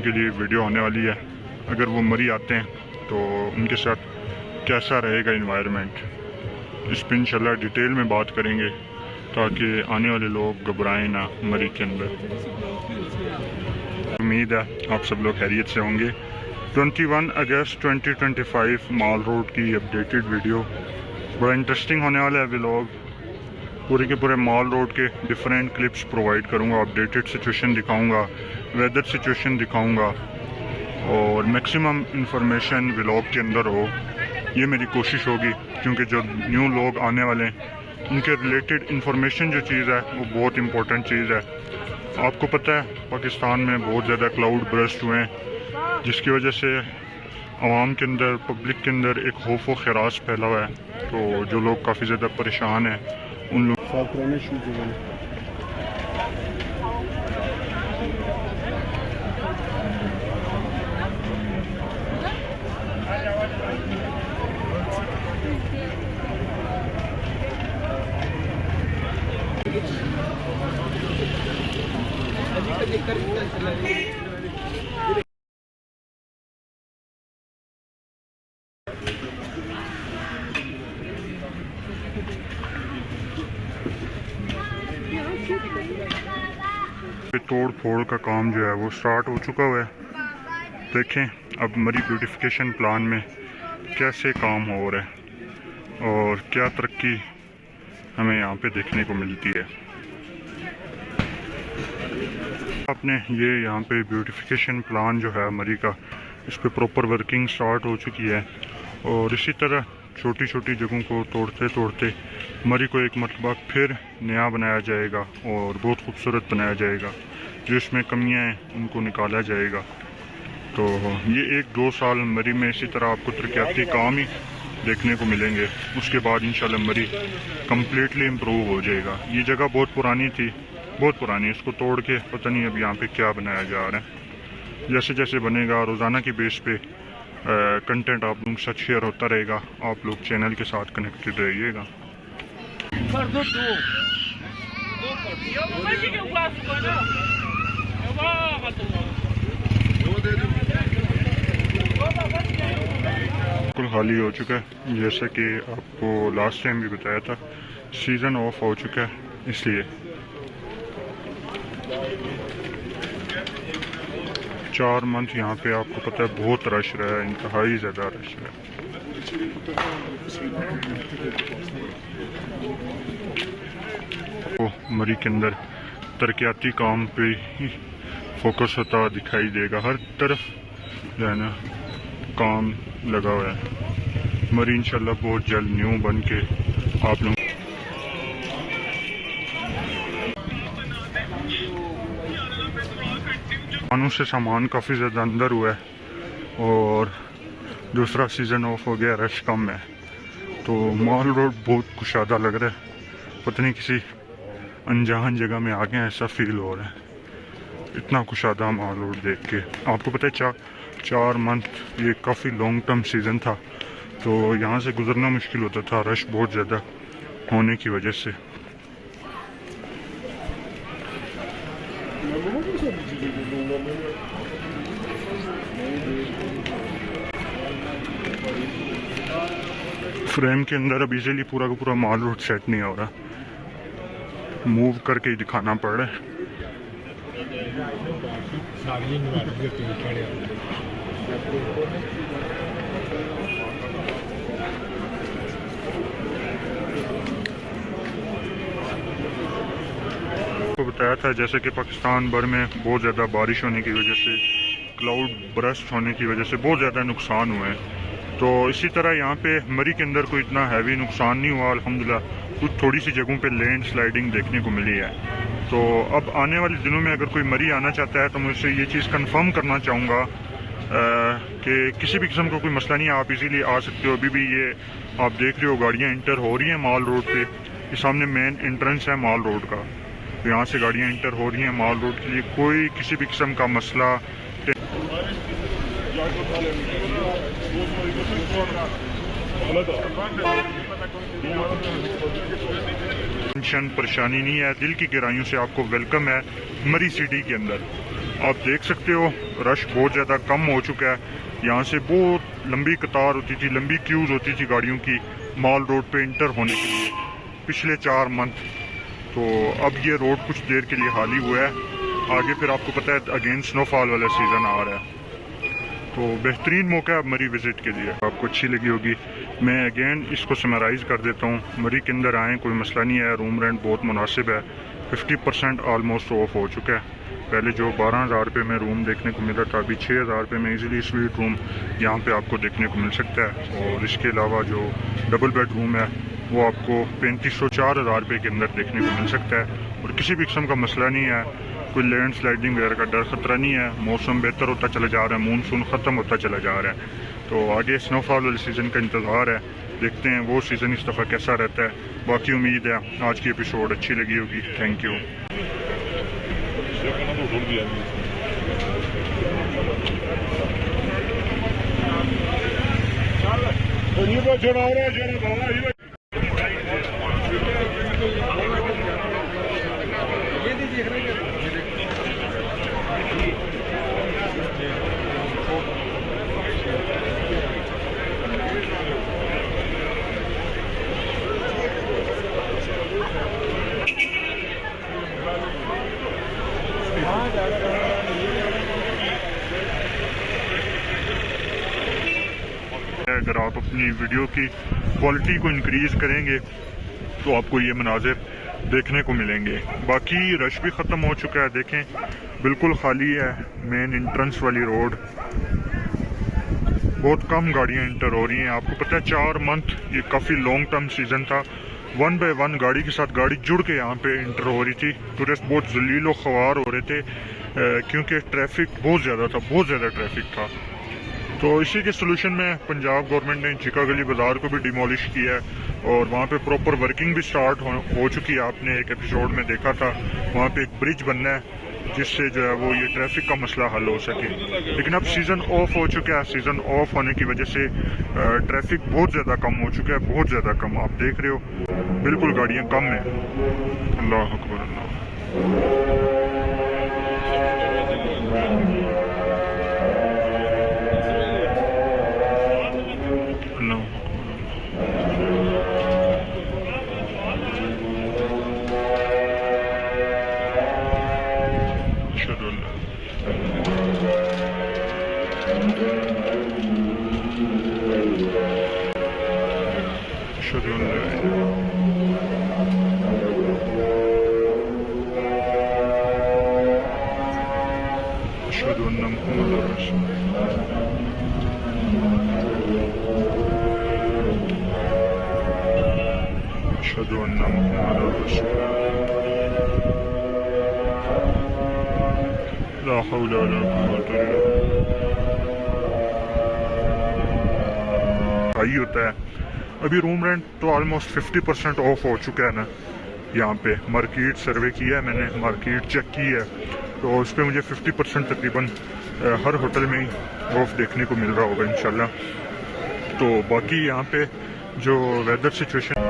उनके लिए वीडियो होने वाली है। अगर वो मरी आते हैं तो उनके साथ कैसा रहेगा इन्वायरमेंट, इस पर इंशाल्लाह डिटेल में बात करेंगे ताकि आने वाले लोग घबराएं ना मरी के अंदर। उम्मीद है आप सब लोग खैरियत से होंगे। 21 अगस्त 2025 माल रोड की अपडेटेड वीडियो, बड़ा इंटरेस्टिंग होने वाला है व्लॉग। पूरे के पूरे माल रोड के डिफरेंट क्लिप्स प्रोवाइड करूंगा, अपडेटेड सिचुएशन दिखाऊंगा, वेदर सिचुएशन दिखाऊंगा और मैक्सिमम इंफॉर्मेशन व्लॉग के अंदर हो, ये मेरी कोशिश होगी। क्योंकि जो न्यू लोग आने वाले हैं उनके रिलेटेड इंफॉर्मेशन जो चीज़ है वो बहुत इंपॉर्टेंट चीज़ है। आपको पता है पाकिस्तान में बहुत ज़्यादा क्लाउड बर्स्ट हुए हैं जिसकी वजह से आवाम के अंदर, पब्लिक के अंदर एक खौफ व खराश फैला हुआ है। तो जो लोग काफ़ी ज़्यादा परेशान हैं उन लोग तोड़ फोड़ का काम जो है वो स्टार्ट हो चुका हुआ है। देखें अब मरी ब्यूटिफिकेशन प्लान में कैसे काम हो रहा है और क्या तरक्की हमें यहाँ पे देखने को मिलती है। आपने ये यहाँ पे ब्यूटिफिकेशन प्लान जो है मरी का, इस पे प्रॉपर वर्किंग स्टार्ट हो चुकी है और इसी तरह छोटी छोटी जगहों को तोड़ते तोड़ते मरी को एक मरतबा फिर नया बनाया जाएगा और बहुत खूबसूरत बनाया जाएगा। जो इसमें कमियां हैं उनको निकाला जाएगा। तो ये 1-2 साल मरी में इसी तरह आपको तरक्याती काम ही देखने को मिलेंगे। उसके बाद इंशाल्लाह मरी कम्प्लीटली इम्प्रूव हो जाएगा। ये जगह बहुत पुरानी थी, बहुत पुरानी, इसको तोड़ के पता नहीं अब यहाँ पे क्या बनाया जा रहा है। जैसे जैसे बनेगा रोज़ाना की बेस पे कंटेंट आप लोगों के साथ शेयर होता रहेगा। आप लोग चैनल के साथ कनेक्टेड रहिएगा। बिल्कुल खाली हो चुका है, जैसा कि आपको लास्ट टाइम भी बताया था। सीज़न ऑफ हो चुका है इसलिए 4 मंथ यहाँ पे आपको पता है बहुत रश रहा है, इंतहाई ज़्यादा रश रहा है। तो मरी के अंदर तरक्याती काम पे ही फोकस होता दिखाई देगा। हर तरफ जो है ना काम लगा हुआ है। मरी इंशाल्लाह बहुत जल्द न्यू बन के आप लोग सामानों से सामान काफ़ी ज़्यादा अंदर हुआ है और दूसरा सीज़न ऑफ हो गया, रश कम है। तो माल रोड बहुत कुशादा लग रहा है, पता नहीं किसी अनजान जगह में आ गए ऐसा फील हो रहा है। इतना कुशादा माल रोड देख के आपको पता है 4 मंथ ये काफ़ी लॉन्ग टर्म सीज़न था, तो यहाँ से गुजरना मुश्किल होता था रश बहुत ज़्यादा होने की वजह से। फ्रेम के अंदर अब इजीली पूरा का पूरा माल रोड सेट नहीं हो रहा, मूव करके ही दिखाना पड़ रहा है। को बताया था जैसे कि पाकिस्तान भर में बहुत ज़्यादा बारिश होने की वजह से, क्लाउड बरस्ट होने की वजह से बहुत ज़्यादा नुकसान हुए हैं। तो इसी तरह यहाँ पे मरी के अंदर कोई इतना हैवी नुकसान नहीं हुआ अल्हम्दुलिल्लाह। कुछ थोड़ी सी जगहों पे लैंड स्लाइडिंग देखने को मिली है। तो अब आने वाले दिनों में अगर कोई मरी आना चाहता है तो मुझसे ये चीज़ कंफर्म करना चाहूँगा कि किसी भी किस्म का कोई मसला नहीं है, आप इजीली आ सकते हो। अभी भी ये आप देख रहे हो गाड़ियाँ इंटर हो रही हैं माल रोड पे। ये सामने मेन एंट्रेंस है माल रोड का, तो यहाँ से गाड़ियाँ इंटर हो रही हैं माल रोड के लिए। कोई किसी भी किस्म का मसला टेंशन परेशानी नहीं है। दिल की गहराइयों से आपको वेलकम है मरी सिटी के अंदर। आप देख सकते हो रश बहुत ज़्यादा कम हो चुका है। यहाँ से बहुत लंबी कतार होती थी, लंबी क्यूज होती थी गाड़ियों की मॉल रोड पे इंटर होने के लिए पिछले 4 मंथ। तो अब ये रोड कुछ देर के लिए खाली हुआ है। आगे फिर आपको पता है अगेन स्नोफॉल वाला सीज़न आ रहा है, तो बेहतरीन मौका है मरी विज़िट के लिए। आपको अच्छी लगी होगी। मैं अगेन इसको समराइज़ कर देता हूँ। मरी के अंदर आएँ, कोई मसला नहीं है, रूम रेंट बहुत मुनासिब है, 50% ऑलमोस्ट ऑफ हो चुका है। पहले जो 12,000 रुपये में रूम देखने को मिला था, अभी 6,000 रुपये में इजीली स्वीट रूम यहाँ पे आपको देखने को मिल सकता है। और इसके अलावा जो डबल बेड रूम है वो आपको 3,500 4,000 रुपये के अंदर देखने को मिल सकता है। और किसी भी किस्म का मसला नहीं है, कोई लैंड स्लाइडिंग वगैरह का डर ख़तरा नहीं है। मौसम बेहतर होता चला जा रहा है, मानसून ख़त्म होता चला जा रहा है, तो आगे स्नोफॉल वाले सीज़न का इंतज़ार है। देखते हैं वो सीज़न इस दफ़ा कैसा रहता है। बाकी उम्मीद है आज की एपिसोड अच्छी लगी होगी। Thank you. अगर आप अपनी वीडियो की क्वालिटी को इंक्रीज़ करेंगे तो आपको ये मनाजिर देखने को मिलेंगे। बाकी रश भी ख़त्म हो चुका है, देखें बिल्कुल खाली है मेन एंट्रेंस वाली रोड। बहुत कम गाड़ियाँ इंटर हो रही हैं। आपको पता है 4 मंथ ये काफ़ी लॉन्ग टर्म सीज़न था। 1 बाय 1 गाड़ी के साथ गाड़ी जुड़ के यहाँ पे इंटर हो रही थी। टूरिस्ट बहुत जलील व ख्वार हो रहे थे क्योंकि ट्रैफिक बहुत ज़्यादा था, बहुत ज़्यादा ट्रैफिक था। तो इसी के सोल्यूशन में पंजाब गवर्नमेंट ने चिका गली बाज़ार को भी डिमोलिश किया है और वहाँ पे प्रॉपर वर्किंग भी स्टार्ट हो चुकी है। आपने एक एपिसोड में देखा था, वहाँ पे एक ब्रिज बनना है जिससे जो है वो ये ट्रैफिक का मसला हल हो सके। लेकिन अब सीज़न ऑफ हो चुका है। सीज़न ऑफ होने की वजह से ट्रैफिक बहुत ज़्यादा कम हो चुका है, बहुत ज़्यादा कम। आप देख रहे हो बिल्कुल गाड़ियाँ कम हैं। अल्लाह अकबर अल्लाह। हाई होता है। अभी रूम रेंट तो ऑलमोस्ट 50% ऑफ हो चुका है ना। यहाँ पे मार्केट सर्वे किया है मैंने, मार्केट चेक की है, तो उस पर मुझे 50% तकरीबन हर होटल में ही ऑफ देखने को मिल रहा होगा इंशाल्लाह। तो बाकी यहाँ पे जो वेदर सिचुएशन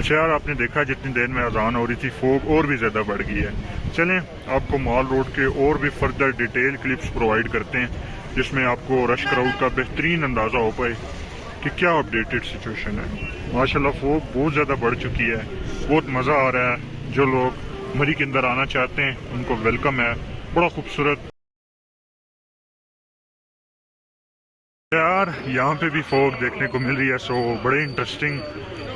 अच्छा यार, आपने देखा जितनी देर में अजान हो रही थी फोग और भी ज़्यादा बढ़ गई है। चलें आपको मॉल रोड के और भी फर्दर डिटेल क्लिप्स प्रोवाइड करते हैं जिसमें आपको रश क्राउड का बेहतरीन अंदाज़ा हो पाए कि क्या अपडेटेड सिचुएशन है। माशाल्लाह फोग बहुत ज़्यादा बढ़ चुकी है, बहुत मज़ा आ रहा है। जो लोग मरी के अंदर आना चाहते हैं उनको वेलकम है। बड़ा खूबसूरत यार, यहाँ पे भी फोग देखने को मिल रही है। सो बड़े इंटरेस्टिंग,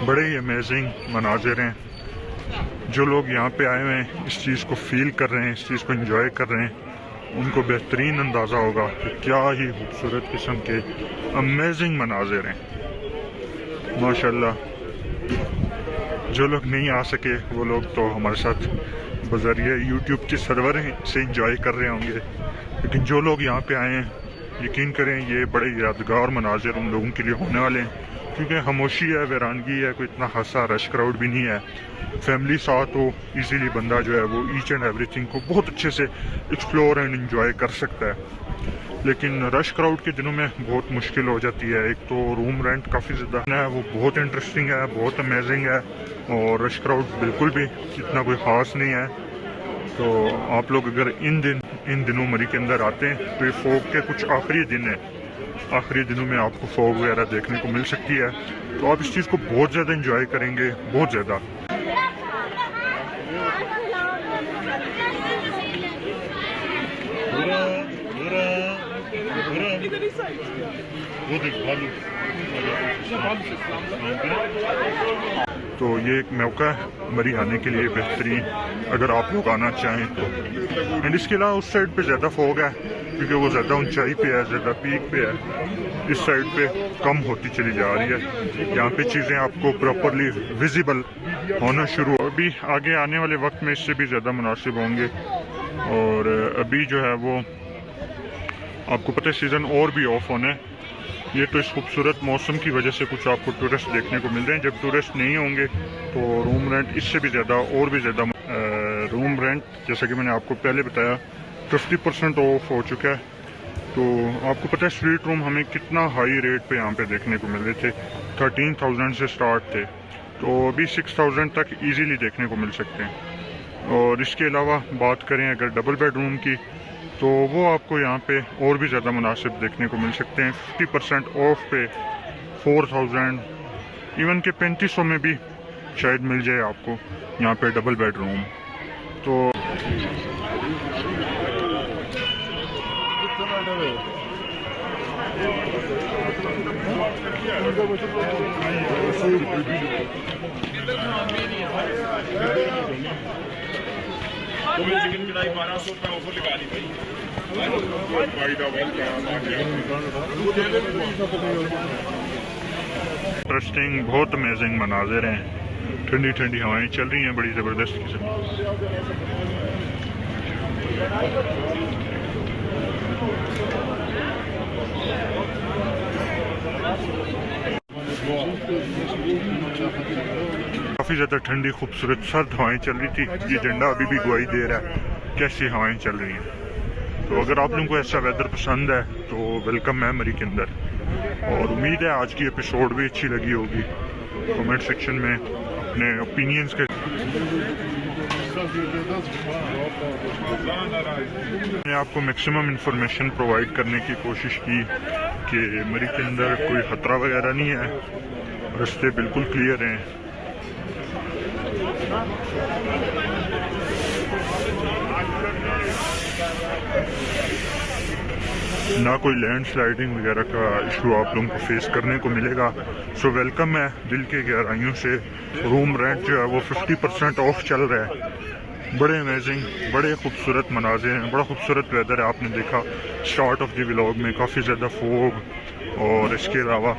बड़े ही अमेजिंग मनाजिर हैं। जो लोग यहाँ पे आए हुए हैं इस चीज़ को फील कर रहे हैं, इस चीज़ को एंजॉय कर रहे हैं। उनको बेहतरीन अंदाज़ा होगा कि क्या ही खूबसूरत किस्म के अमेजिंग मनाजिर हैं माशाल्लाह। जो लोग नहीं आ सके वो लोग तो हमारे साथ बज़रिए यूट्यूब के सर्वर से इंजॉय कर रहे होंगे, लेकिन जो लोग यहाँ पे आए हैं यकीन करें ये बड़े यादगार मनाजिर उन लोगों के लिए होने वाले हैं, क्योंकि खामोशी है, वीरानगी है, कोई इतना खासा रश क्राउड भी नहीं है। फैमिली साथ हो इजीली बंदा जो है वो ईच एंड एवरीथिंग को बहुत अच्छे से एक्सप्लोर एंड एंजॉय कर सकता है। लेकिन रश क्राउड के दिनों में बहुत मुश्किल हो जाती है। एक तो रूम रेंट काफ़ी ज़्यादा है, वो बहुत इंटरेस्टिंग है, बहुत अमेजिंग है, और रश क्राउड बिल्कुल भी इतना कोई ख़ास नहीं है। तो आप लोग अगर इन दिनों मरी के अंदर आते हैं तो ये फोग के कुछ आखिरी दिन है, आखिरी दिनों में आपको फोग वगैरह देखने को मिल सकती है, तो आप इस चीज़ को बहुत ज़्यादा इंजॉय करेंगे, बहुत ज़्यादा। तो ये एक मौका है मरी आने के लिए बेहतरीन, अगर आप लोग आना चाहें तो। एंड इसके अलावा उस साइड पे ज़्यादा फोग है क्योंकि वो ज़्यादा ऊंचाई पे है, ज़्यादा पीक पे है। इस साइड पे कम होती चली जा रही है। यहाँ पे चीज़ें आपको प्रॉपरली विजिबल होना शुरू, अभी आगे आने वाले वक्त में इससे भी ज़्यादा मुनासिब होंगे। और अभी जो है वो आपको पता है सीज़न और भी ऑफ होना है। ये तो इस खूबसूरत मौसम की वजह से कुछ आपको टूरिस्ट देखने को मिल रहे हैं। जब टूरिस्ट नहीं होंगे तो रूम रेंट इससे भी ज़्यादा और भी ज़्यादा रूम रेंट जैसा कि मैंने आपको पहले बताया 50% ऑफ हो चुका है। तो आपको पता है स्ट्रीट रूम हमें कितना हाई रेट पे यहाँ पे देखने को मिल रहे थे, 13,000 से स्टार्ट थे, तो अभी 6,000 तक इजीली देखने को मिल सकते हैं। और इसके अलावा बात करें अगर डबल बेडरूम की, तो वो आपको यहाँ पे और भी ज़्यादा मुनासिब देखने को मिल सकते हैं। 50% ऑफ पे 4,000 इवन के 3,500 में भी शायद मिल जाए आपको यहाँ पे डबल बेडरूम। तो चिकन कढ़ाई 1200 रुपये ऑफर लगा दी भाई। इंटरेस्टिंग, बहुत अमेजिंग मनाजिर हैं, ठंडी ठंडी हवाएं चल रही हैं बड़ी ज़बरदस्त किस्म। काफ़ी ज़्यादा ठंडी खूबसूरत सर्द हवाएं चल रही थी। ये झंडा अभी भी गवाही दे रहा है कैसी हवाएं चल रही हैं। तो अगर आप लोगों को ऐसा वेदर पसंद है तो वेलकम है मरी के अंदर, और उम्मीद है आज की एपिसोड भी अच्छी लगी होगी। कमेंट सेक्शन में अपने ओपिनियंस के मैंने आपको मैक्सिमम इंफॉर्मेशन प्रोवाइड करने की कोशिश की कि मरी के अंदर कोई ख़तरा वगैरह नहीं है, रास्ते बिल्कुल क्लियर हैं। ना कोई लैंड स्लाइडिंग वगैरह का इशू आप लोगों को फेस करने को मिलेगा। सो वेलकम है दिल के गहराइयों से। रूम रेंट जो है वो 50% ऑफ चल रहा है। बड़े अमेजिंग, बड़े खूबसूरत मनाज़िर हैं, बड़ा खूबसूरत वेदर है। आपने देखा स्टार्ट ऑफ द व्लॉग में काफ़ी ज़्यादा फोग, और इसके अलावा